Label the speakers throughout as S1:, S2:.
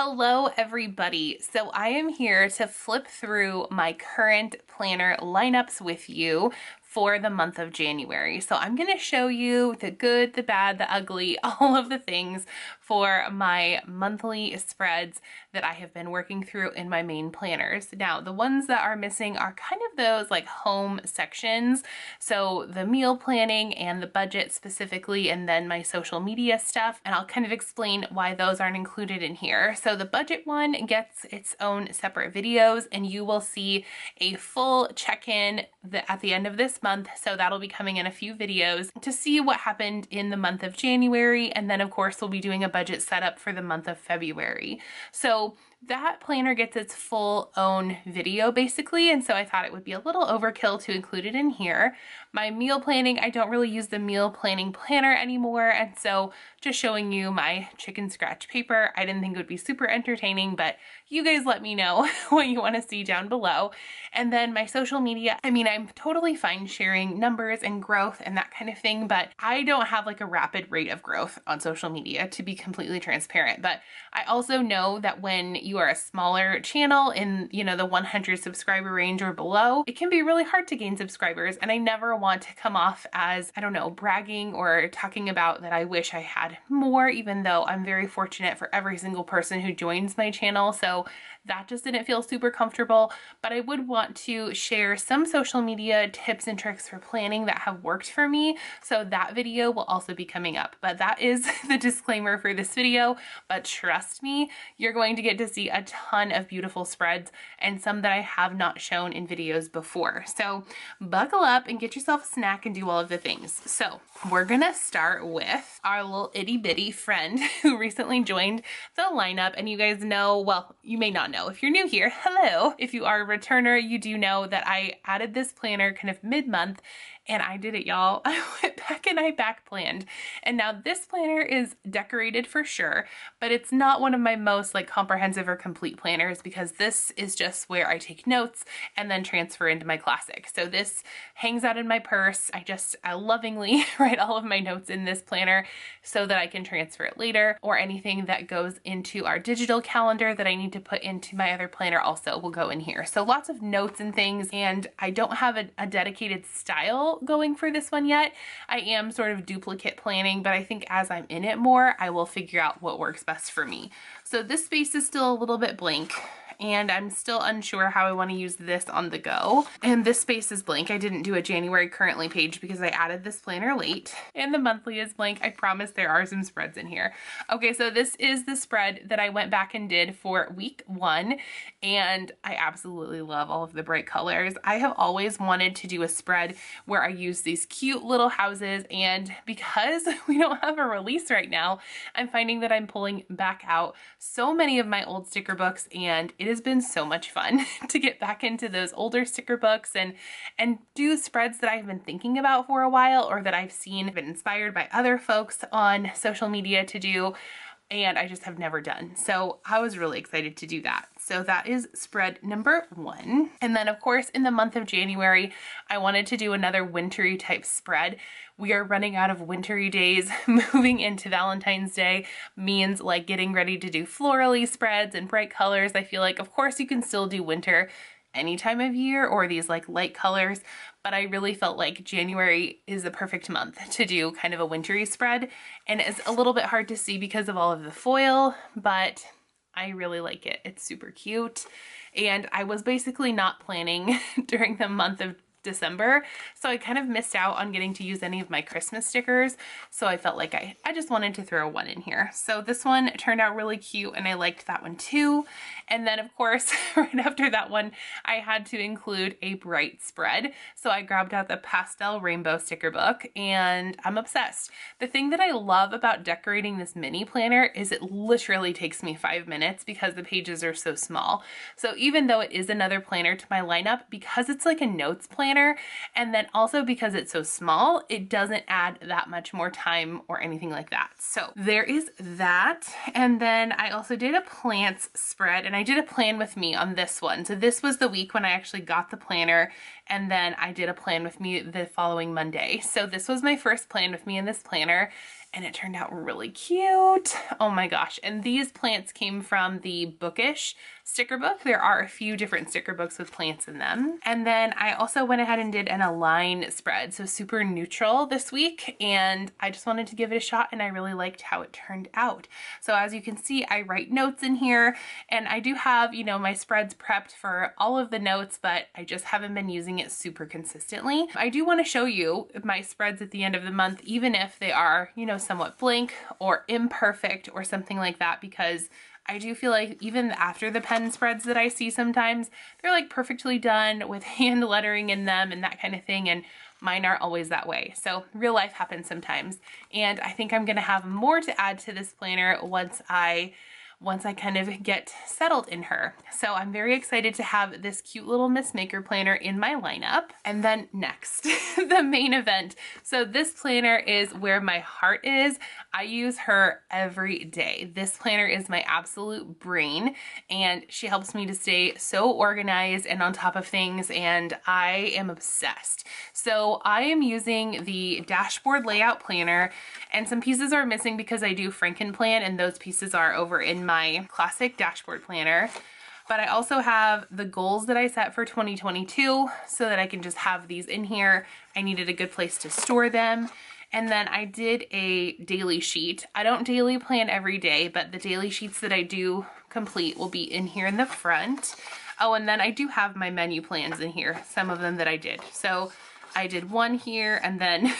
S1: Hello everybody. So I am here to flip through my current planner lineups with you for the month of January. So I'm going to show you the good, the bad, the ugly, all of the things for my monthly spreads that I have been working through in my main planners. Now, the ones that are missing are kind of those like home sections. So the meal planning and the budget specifically, and then my social media stuff. And I'll kind of explain why those aren't included in here. So the budget one gets its own separate videos, and you will see a full check-in at the end of this month. So that'll be coming in a few videos to see what happened in the month of January. And then of course, we'll be doing a budget setup for the month of February. So that planner gets its full own video basically, and so I thought it would be a little overkill to include it in here. My meal planning, I don't really use the meal planning planner anymore, and so just showing you my chicken scratch paper. I didn't think it would be super entertaining, but you guys let me know what you want to see down below. And then my social media, I mean, I'm totally fine sharing numbers and growth and that kind of thing, but I don't have like a rapid rate of growth on social media, to be completely transparent. But I also know that when you are a smaller channel in, the 100 subscriber range or below, it can be really hard to gain subscribers. And I never want to come off as, I don't know, bragging or talking about that I wish I had more, even though I'm very fortunate for every single person who joins my channel. So that just didn't feel super comfortable, but I would want to share some social media tips and tricks for planning that have worked for me. So that video will also be coming up, but that is the disclaimer for this video. But trust me, you're going to get to see a ton of beautiful spreads and some that I have not shown in videos before. So buckle up and get yourself a snack and do all of the things. So we're gonna start with our little itty bitty friend who recently joined the lineup. And you guys know, well, you may not know. If you're new here, hello. If you are a returner, you do know that I added this planner kind of mid-month, and I did it, y'all. I went back and I back planned. And now this planner is decorated for sure, but it's not one of my most like comprehensive or complete planners, because this is just where I take notes and then transfer into my classic. So this hangs out in my purse. I lovingly write all of my notes in this planner so that I can transfer it later, or anything that goes into our digital calendar that I need to put into my other planner also will go in here. So lots of notes and things, and I don't have a dedicated style going for this one yet. I am sort of duplicate planning, but I think as I'm in it more, I will figure out what works best for me. So this space is still a little bit blank, and I'm still unsure how I want to use this on the go. And this space is blank. I didn't do a January currently page because I added this planner late. And the monthly is blank. I promise there are some spreads in here. Okay, so this is the spread that I went back and did for week 1, and I absolutely love all of the bright colors. I have always wanted to do a spread where I use these cute little houses, and because we don't have a release right now, I'm finding that I'm pulling back out so many of my old sticker books, and it has been so much fun to get back into those older sticker books and do spreads that I've been thinking about for a while, or that I've seen been inspired by other folks on social media to do, and I just have never done. So I was really excited to do that. So that is spread number 1. And then of course, in the month of January, I wanted to do another wintry type spread. We are running out of wintry days. Moving into Valentine's Day means like getting ready to do florally spreads and bright colors. I feel like, of course, you can still do winter any time of year or these like light colors, but I really felt like January is the perfect month to do kind of a wintry spread. And it's a little bit hard to see because of all of the foil, but I really like it. It's super cute. And I was basically not planning during the month of December, so I kind of missed out on getting to use any of my Christmas stickers, so I felt like I just wanted to throw one in here. So this one turned out really cute, and I liked that one too. And then of course, right after that one, I had to include a bright spread, so I grabbed out the pastel rainbow sticker book, and I'm obsessed. The thing that I love about decorating this mini planner is it literally takes me 5 minutes because the pages are so small. So even though it is another planner to my lineup, because it's like a notes planner, and then also because it's so small, it doesn't add that much more time or anything like that. So there is that. And then I also did a plants spread, and I did a plan with me on this one. So this was the week when I actually got the planner and then I did a plan with me the following Monday. So this was my first plan with me in this planner, and it turned out really cute. Oh my gosh. And these plants came from the Bookish sticker book. There are a few different sticker books with plants in them. And then I also went ahead and did an align spread, so super neutral this week, and I just wanted to give it a shot, and I really liked how it turned out. So as you can see, I write notes in here, and I do have, you know, my spreads prepped for all of the notes, but I just haven't been using it super consistently. I do want to show you my spreads at the end of the month, even if they are, you know, somewhat blank or imperfect or something like that, because I do feel like even after the pen spreads that I see sometimes, they're like perfectly done with hand lettering in them and that kind of thing, and mine aren't always that way. So real life happens sometimes, and I think I'm gonna have more to add to this planner once I kind of get settled in her. So I'm very excited to have this cute little Miss Maker planner in my lineup. And then next, the main event. So this planner is where my heart is. I use her every day. This planner is my absolute brain, and she helps me to stay so organized and on top of things, and I am obsessed. So I am using the dashboard layout planner, and some pieces are missing because I do Frankenplan, and those pieces are over in my classic dashboard planner. But I also have the goals that I set for 2022 so that I can just have these in here. I needed a good place to store them. And then I did a daily sheet. I don't daily plan every day, but the daily sheets that I do complete will be in here in the front. Oh, and then I do have my menu plans in here, some of them that I did. So I did one here, and then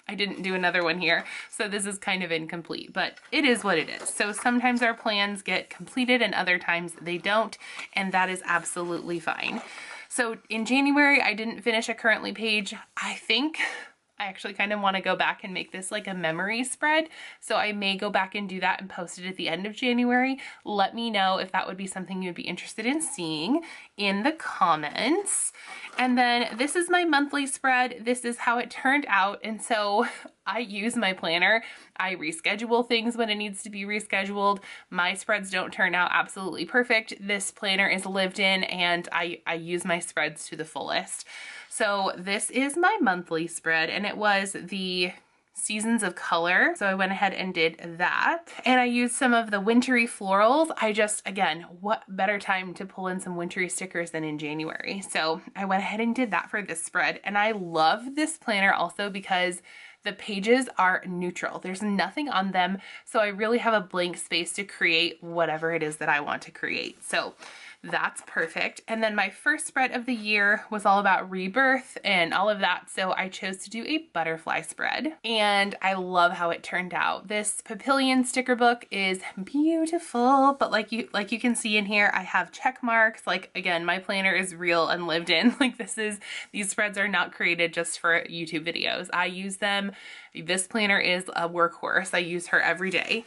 S1: I didn't do another one here. So this is kind of incomplete, but it is what it is. So sometimes our plans get completed and other times they don't, and that is absolutely fine. So in January, I didn't finish a currently page. I think I actually kind of want to go back and make this like a memory spread. So I may go back and do that and post it at the end of January. Let me know if that would be something you'd be interested in seeing in the comments. And then this is my monthly spread. This is how it turned out. And so I use my planner. I reschedule things when it needs to be rescheduled. My spreads don't turn out absolutely perfect. This planner is lived in, and I use my spreads to the fullest. So this is my monthly spread, and it was the Seasons of Color. So I went ahead and did that. And I used some of the wintry florals. Again, what better time to pull in some wintry stickers than in January? So I went ahead and did that for this spread. And I love this planner also because the pages are neutral. There's nothing on them. So I really have a blank space to create whatever it is that I want to create. So that's perfect. And then my first spread of the year was all about rebirth and all of that. So I chose to do a butterfly spread, and I love how it turned out. This Papillion sticker book is beautiful, but like you can see in here, I have check marks. Like, again, my planner is real and lived in. Like, these spreads are not created just for YouTube videos. I use them. This planner is a workhorse. I use her every day.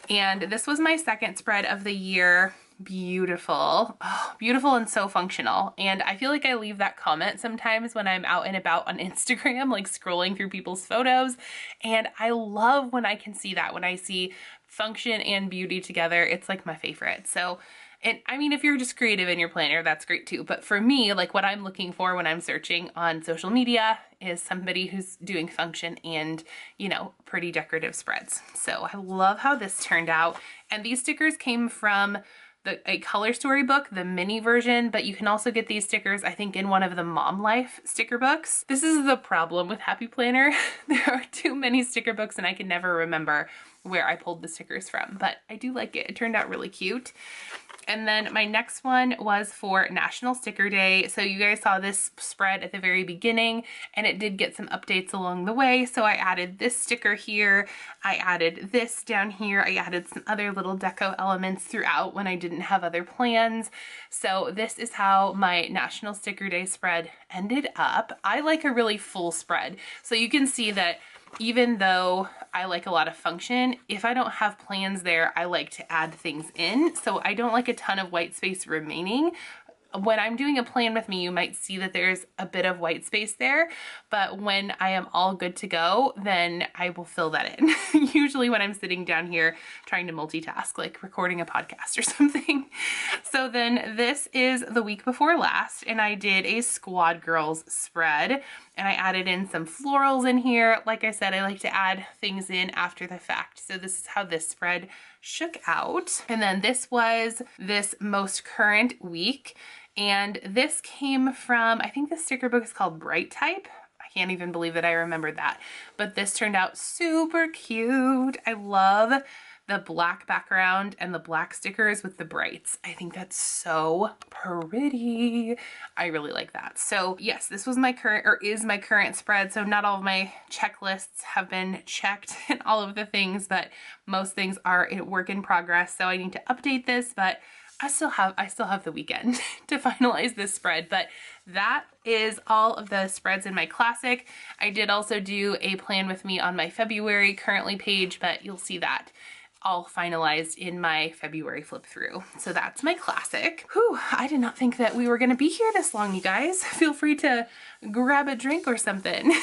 S1: And this was my second spread of the year. Beautiful. Oh, beautiful and so functional. And I feel like I leave that comment sometimes when I'm out and about on Instagram, like scrolling through people's photos. And I love when I can see that, when I see function and beauty together. It's like my favorite. So, and I mean, if you're just creative in your planner, that's great too. But for me, like what I'm looking for when I'm searching on social media is somebody who's doing function and, you know, pretty decorative spreads. So I love how this turned out. And these stickers came from a color story book, the mini version, but you can also get these stickers, I think, in one of the Mom Life sticker books. This is the problem with Happy Planner. There are too many sticker books and I can never remember where I pulled the stickers from, but I do like it. It turned out really cute. And then my next one was for National Sticker Day. So you guys saw this spread at the very beginning, and it did get some updates along the way. So I added this sticker here. I added this down here. I added some other little deco elements throughout when I didn't have other plans. So this is how my National Sticker Day spread ended up. I like a really full spread. So you can see that even though I like a lot of function, if I don't have plans there, I like to add things in. So I don't like a ton of white space remaining. when I'm doing a plan with me, you might see that there's a bit of white space there, but when I am all good to go, then I will fill that in. Usually when I'm sitting down here trying to multitask, like recording a podcast or something. So then this is the week before last, and I did a Squad Girls spread, and I added in some florals in here. Like I said, I like to add things in after the fact. So this is how this spread shook out. And then this was this most current week. And this came from, I think the sticker book is called Bright Type. I can't even believe that I remembered that. But this turned out super cute. I love the black background and the black stickers with the brights. I think that's so pretty. I really like that. So yes, this was my current, or is my current spread. So not all of my checklists have been checked and all of the things, but most things are a work in progress. So I need to update this, but I still have the weekend to finalize this spread. But that is all of the spreads in my classic. I did also do a plan with me on my February currently page, but you'll see that all finalized in my February flip through. So that's my classic. Whew, I did not think that we were gonna be here this long, you guys. Feel free to grab a drink or something.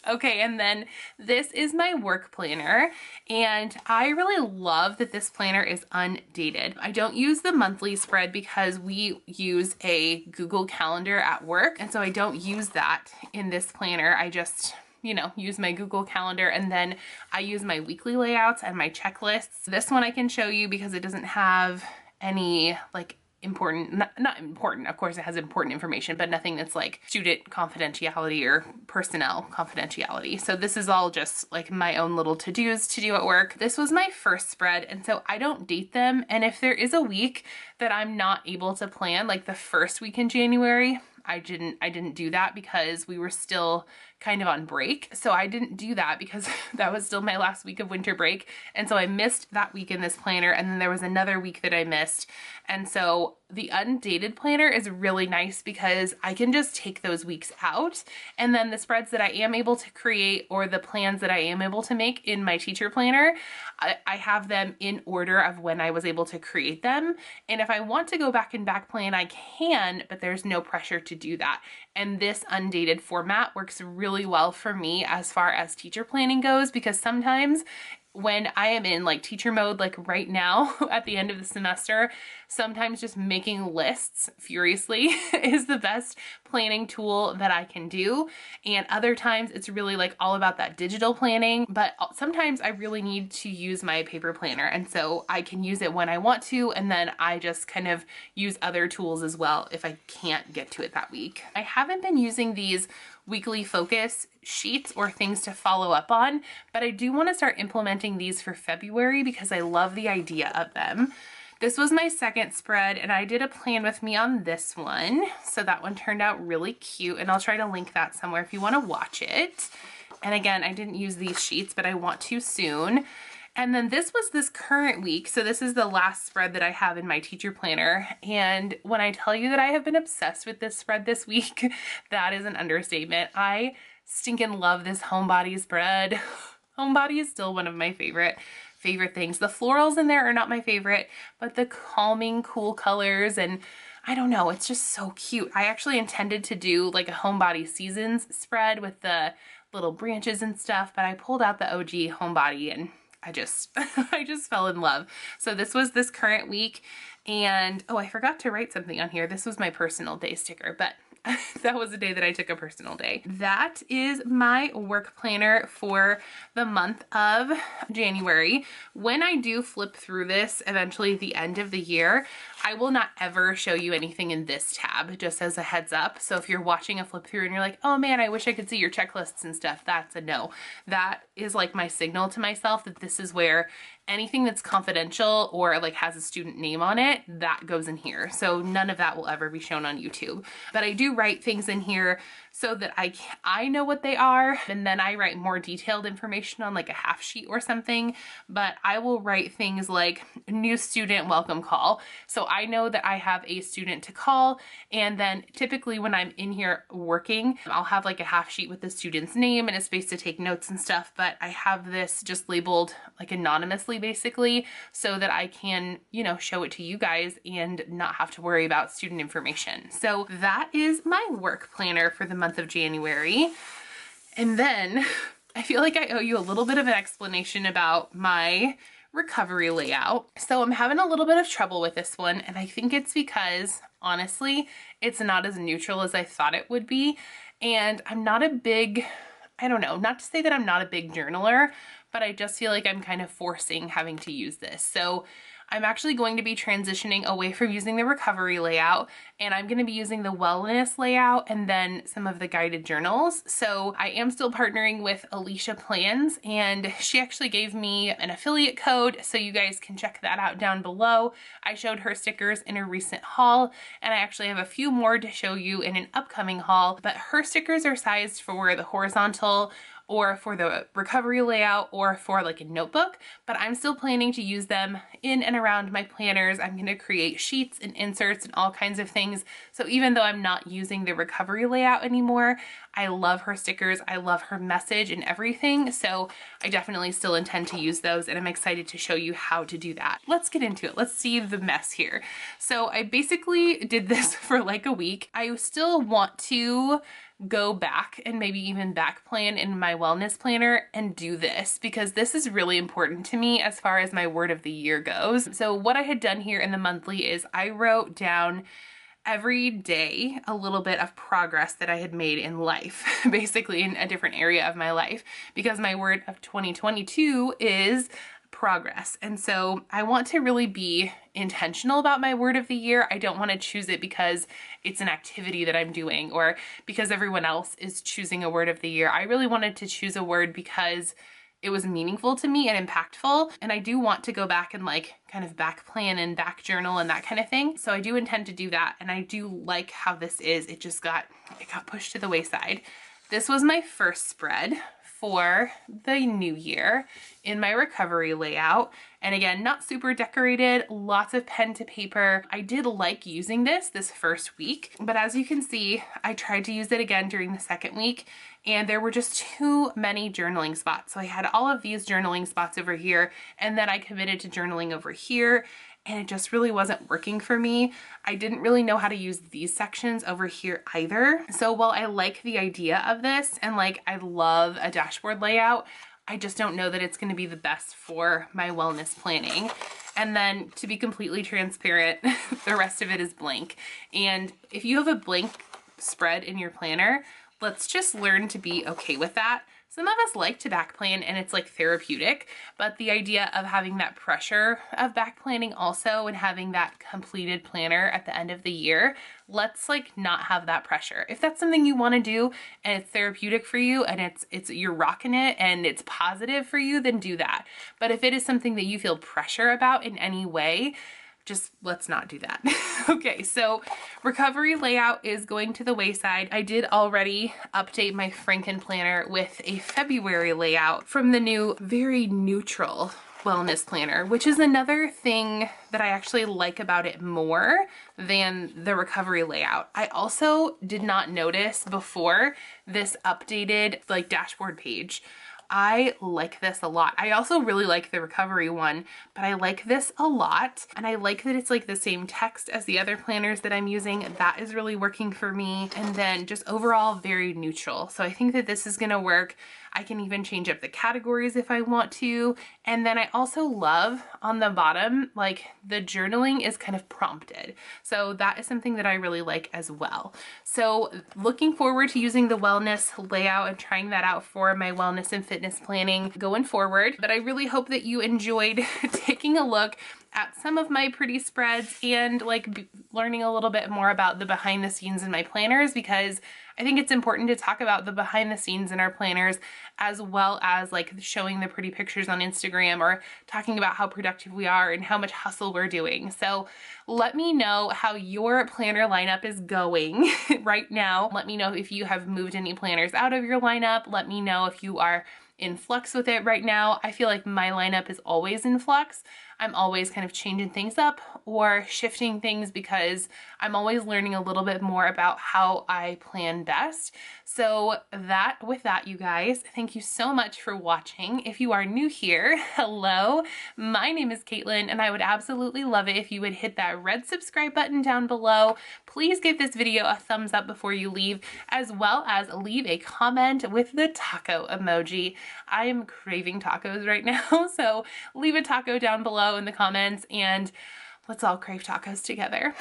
S1: Okay, and then this is my work planner, and I really love that this planner is undated. I don't use the monthly spread because we use a Google Calendar at work, and so I don't use that in this planner. I just, you know, use my Google Calendar, and then I use my weekly layouts and my checklists. This one I can show you because it doesn't have any like important, not important, of course it has important information, but nothing that's like student confidentiality or personnel confidentiality. So this is all just like my own little to-dos to do at work. This was my first spread, and so I don't date them. And if there is a week that I'm not able to plan, like the first week in January, I didn't do that because we were still kind of on break. So I didn't do that because that was still my last week of winter break. And so I missed that week in this planner. And then there was another week that I missed. And so the undated planner is really nice because I can just take those weeks out. And then the spreads that I am able to create, or the plans that I am able to make in my teacher planner, I have them in order of when I was able to create them. And if I want to go back and back plan, I can, but there's no pressure to do that. And this undated format works really well for me as far as teacher planning goes, because sometimes when I am in like teacher mode, like right now at the end of the semester, sometimes just making lists furiously is the best planning tool that I can do. And other times it's really like all about that digital planning, but sometimes I really need to use my paper planner. And so I can use it when I want to, and then I just kind of use other tools as well if I can't get to it that week. I haven't been using these weekly focus sheets or things to follow up on, but I do want to start implementing these for February because I love the idea of them. This was my second spread, and I did a plan with me on this one. So that one turned out really cute, and I'll try to link that somewhere if you want to watch it. And again, I didn't use these sheets, but I want to soon. And then this was this current week. So this is the last spread that I have in my teacher planner. And when I tell you that I have been obsessed with this spread this week, that is an understatement. I stinking love this homebody spread. Homebody is still one of my favorite things. The florals in there are not my favorite, but the calming, cool colors, and I don't know, it's just so cute. I actually intended to do like a homebody seasons spread with the little branches and stuff, but I pulled out the OG homebody and I just fell in love. So this was this current week, and oh, I forgot to write something on here. This was my personal day sticker, but that was the day that I took a personal day. That is my work planner for the month of January. When I do flip through this eventually at the end of the year, I will not ever show you anything in this tab, just as a heads up. So if you're watching a flip through and you're like, oh man, I wish I could see your checklists and stuff, that's a no. That is like my signal to myself that this is where anything that's confidential or like has a student name on it, that goes in here. So none of that will ever be shown on YouTube. But I do write things in here so that I know what they are, and then I write more detailed information on like a half sheet or something. But I will write things like new student welcome call, so I know that I have a student to call. And then typically when I'm in here working, I'll have like a half sheet with the student's name and a space to take notes and stuff, but I have this just labeled like anonymously basically, so that I can, you know, show it to you guys and not have to worry about student information. So that is my work planner for the month of January. And then I feel like I owe you a little bit of an explanation about my recovery layout. So I'm having a little bit of trouble with this one, and I think it's because honestly, it's not as neutral as I thought it would be. And I'm not a big, I don't know, not to say that I'm not a big journaler, but I just feel like I'm kind of forcing having to use this. So I'm actually going to be transitioning away from using the recovery layout, and I'm going to be using the wellness layout and then some of the guided journals. So I am still partnering with Alicia Plans, and she actually gave me an affiliate code, so you guys can check that out down below. I showed her stickers in a recent haul, and I actually have a few more to show you in an upcoming haul, but her stickers are sized for the horizontal or for the recovery layout or for like a notebook, but I'm still planning to use them in and around my planners. I'm gonna create sheets and inserts and all kinds of things. So even though I'm not using the recovery layout anymore, I love her stickers, I love her message and everything. So I definitely still intend to use those, and I'm excited to show you how to do that. Let's get into it. Let's see the mess here. So I basically did this for like a week. I still want to go back and maybe even back plan in my wellness planner and do this, because this is really important to me as far as my word of the year goes. So what I had done here in the monthly is I wrote down every day a little bit of progress that I had made in life, basically in a different area of my life, because my word of 2022 is progress. And so I want to really be intentional about my word of the year. I don't want to choose it because it's an activity that I'm doing or because everyone else is choosing a word of the year. I really wanted to choose a word because it was meaningful to me and impactful. And I do want to go back and like kind of back plan and back journal and that kind of thing. So I do intend to do that. And I do like how this is. It got pushed to the wayside. This was my first spread for the new year in my recovery layout. And again, not super decorated, lots of pen to paper. I did like using this first week, but as you can see, I tried to use it again during the second week, and there were just too many journaling spots. So I had all of these journaling spots over here, and then I committed to journaling over here, and it just really wasn't working for me. I didn't really know how to use these sections over here either. So while I like the idea of this and like I love a dashboard layout, I just don't know that it's going to be the best for my wellness planning. And then to be completely transparent, the rest of it is blank. And if you have a blank spread in your planner, let's just learn to be okay with that. Some of us like to back plan and it's like therapeutic, but the idea of having that pressure of back planning also and having that completed planner at the end of the year, let's like not have that pressure. If that's something you want to do and it's therapeutic for you and it's you're rocking it and it's positive for you, then do that. But if it is something that you feel pressure about in any way, just let's not do that. Okay, so recovery layout is going to the wayside. I did already update my Frankenplanner with a February layout from the new, very neutral wellness planner, which is another thing that I actually like about it more than the recovery layout. I also did not notice before this updated like dashboard page. I like this a lot. I also really like the recovery one, but I like this a lot. And I like that it's like the same text as the other planners that I'm using. That is really working for me. And then just overall very neutral. So I think that this is gonna work. I can even change up the categories if I want to. And then I also love on the bottom, like the journaling is kind of prompted. So that is something that I really like as well. So looking forward to using the wellness layout and trying that out for my wellness and fitness planning going forward. But I really hope that you enjoyed taking a look at some of my pretty spreads and like learning a little bit more about the behind the scenes in my planners, because I think it's important to talk about the behind the scenes in our planners, as well as like showing the pretty pictures on Instagram or talking about how productive we are and how much hustle we're doing. So let me know how your planner lineup is going right now. Let me know if you have moved any planners out of your lineup. Let me know if you are in flux with it right now. I feel like my lineup is always in flux. I'm always kind of changing things up or shifting things because I'm always learning a little bit more about how I plan best. So with that, you guys, thank you so much for watching. If you are new here, hello, my name is Caitlin, and I would absolutely love it if you would hit that red subscribe button down below. Please give this video a thumbs up before you leave, as well as leave a comment with the taco emoji. I am craving tacos right now, so leave a taco down below in the comments and let's all crave tacos together.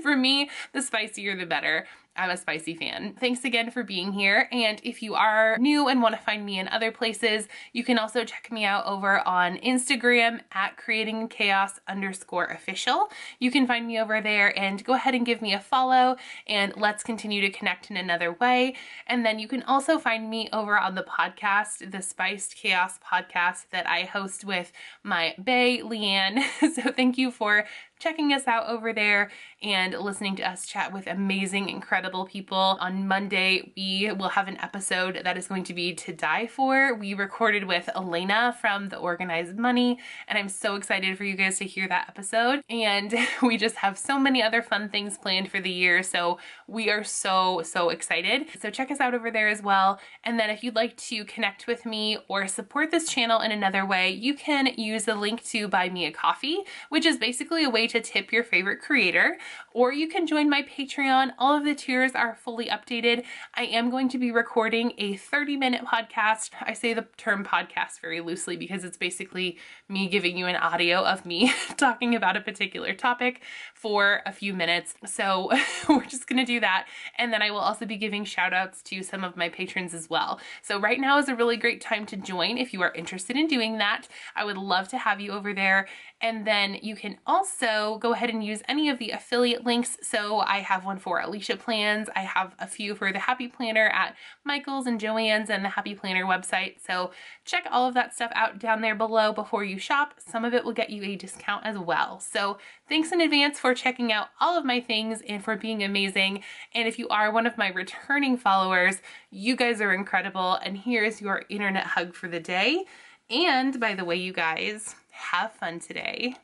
S1: For me, the spicier the better. I'm a spicy fan. Thanks again for being here. And if you are new and want to find me in other places, you can also check me out over on Instagram at creatingchaos_official. You can find me over there and go ahead and give me a follow, and let's continue to connect in another way. And then you can also find me over on the podcast, the Spiced Chaos podcast that I host with my bae, Leanne. So thank you for checking us out over there and listening to us chat with amazing, incredible people. On Monday, we will have an episode that is going to be to die for. We recorded with Elena from The Organized Money, and I'm so excited for you guys to hear that episode. And we just have so many other fun things planned for the year, so we are so excited. So check us out over there as well. And then if you'd like to connect with me or support this channel in another way, you can use the link to buy me a coffee, which is basically a way to tip your favorite creator, or you can join my Patreon. All of the tiers are fully updated. I am going to be recording a 30-minute podcast. I say the term podcast very loosely because it's basically me giving you an audio of me talking about a particular topic for a few minutes. So we're just gonna do that. And then I will also be giving shout outs to some of my patrons as well. So right now is a really great time to join if you are interested in doing that. I would love to have you over there. And then you can also go ahead and use any of the affiliate links. So I have one for Alicia Plans. I have a few for the Happy Planner at Michael's and Joann's and the Happy Planner website. So check all of that stuff out down there below before you shop. Some of it will get you a discount as well. So thanks in advance for checking out all of my things and for being amazing. And if you are one of my returning followers, you guys are incredible. And here's your internet hug for the day. And by the way, you guys, have fun today.